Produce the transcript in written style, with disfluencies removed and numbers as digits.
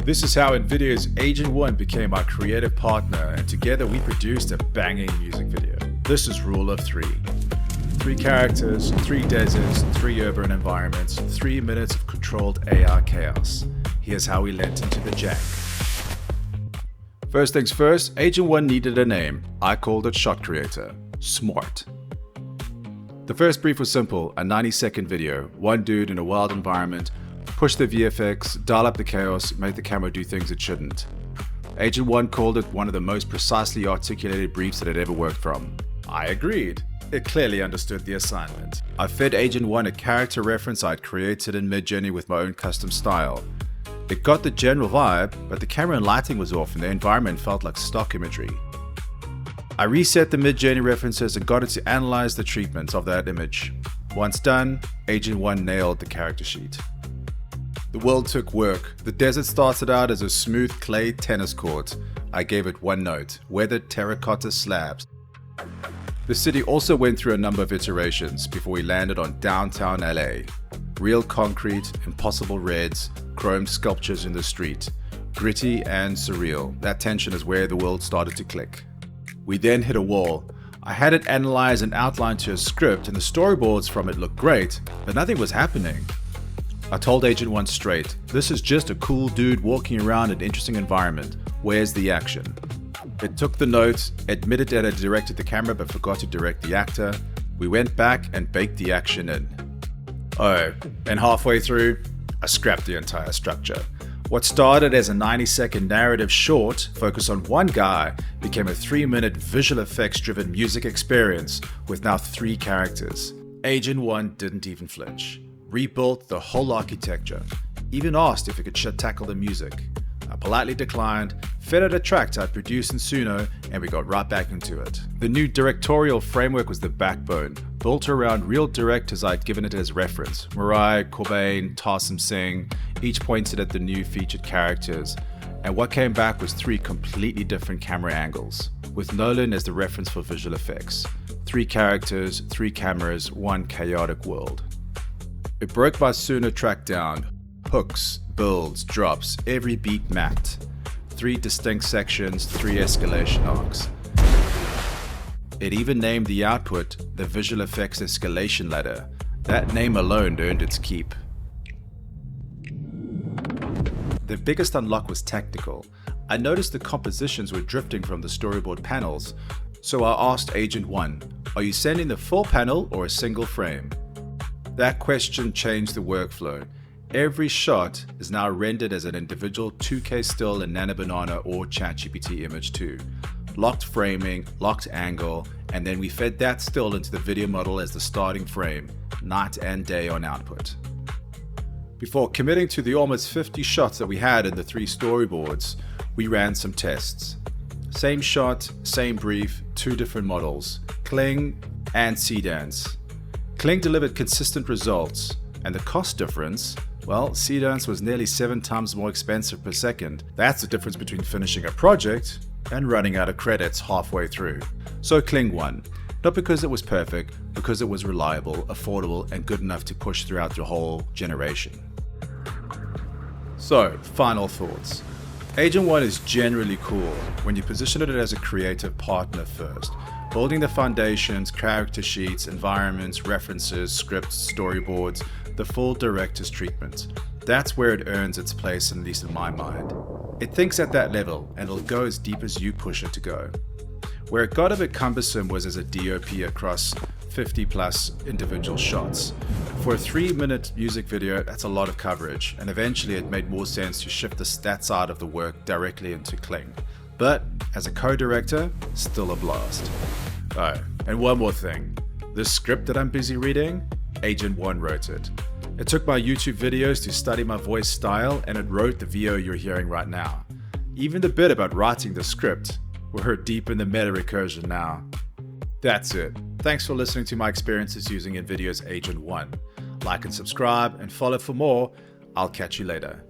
This is how Invideo's Agent One became our creative partner, and together we produced a banging music video. This is rule of 3. 3 characters, 3 deserts, 3 urban environments, 3 minutes of controlled AR chaos. Here's how we lent into the jank. First things first, Agent One needed a name. I called it Shot Creator. Smart. The first brief was simple, a 90-second video. One dude in a wild environment, push the VFX, dial up the chaos, make the camera do things it shouldn't. Agent One called it one of the most precisely articulated briefs that had ever worked from. I agreed. It clearly understood the assignment. I fed Agent One a character reference I'd created in Midjourney with my own custom style. It got the general vibe, but the camera and lighting was off and the environment felt like stock imagery. I reset the Midjourney references and got it to analyze the treatment of that image. Once done, Agent One nailed the character sheet. The world took work. The desert started out as a smooth clay tennis court. I gave it one note: weathered terracotta slabs. The city also went through a number of iterations before we landed on downtown LA. Real concrete, impossible reds, chromed sculptures in the street. Gritty and surreal. That tension is where the world started to click. We then hit a wall. I had it analyzed and outlined to a script, and the storyboards from it looked great, but nothing was happening. I told Agent One straight, this is just a cool dude walking around an interesting environment. Where's the action? It took the note, admitted that I directed the camera but forgot to direct the actor. We went back and baked the action in. Oh, and halfway through, I scrapped the entire structure. What started as a 90-second narrative short focused on one guy became a 3-minute visual effects driven music experience with now 3 characters. Agent One didn't even flinch. Rebuilt the whole architecture, even asked if it could tackle the music. I politely declined, fed it a track I'd produced in Suno, and we got right back into it. The new directorial framework was the backbone, built around real directors I'd given it as reference. Murai, Corbijn, Tassim Singh, each pointed at the new featured characters, and what came back was 3 completely different camera angles, with Nolan as the reference for visual effects. 3 characters, 3 cameras, 1 chaotic world. It broke my Suno track down. Hooks, builds, drops, every beat mapped. 3 distinct sections, 3 escalation arcs. It even named the output the VFX Escalation Ladder. That name alone earned its keep. The biggest unlock was technical. I noticed the compositions were drifting from the storyboard panels, so I asked Agent One, are you sending the full panel or a single frame? That question changed the workflow. Every shot is now rendered as an individual 2K still in Nano Banana or ChatGPT Image 2. Locked framing, locked angle, and then we fed that still into the video model as the starting frame, night and day on output. Before committing to the almost 50 shots that we had in the 3 storyboards, we ran some tests. Same shot, same brief, 2 different models, Kling and Seedance. Kling delivered consistent results, and the cost difference, well, Seedance was nearly 7 times more expensive per second. That's the difference between finishing a project and running out of credits halfway through. So Kling won, not because it was perfect, because it was reliable, affordable, and good enough to push throughout the whole generation. So, final thoughts. Agent One is generally cool when you position it as a creative partner first. Building the foundations, character sheets, environments, references, scripts, storyboards, the full director's treatment. That's where it earns its place, at least in my mind. It thinks at that level, and it'll go as deep as you push it to go. Where it got a bit cumbersome was as a DOP across 50 plus individual shots. For a 3-minute music video, that's a lot of coverage, and eventually it made more sense to shift that side of the work directly into Kling. But as a co-director, still a blast. Oh, and one more thing. This script that I'm busy reading, Agent One wrote it. It took my YouTube videos to study my voice style, and it wrote the VO you're hearing right now. Even the bit about writing the script, we're deep in the meta recursion now. That's it. Thanks for listening to my experiences using Invideo's Agent One. Like and subscribe and follow for more. I'll catch you later.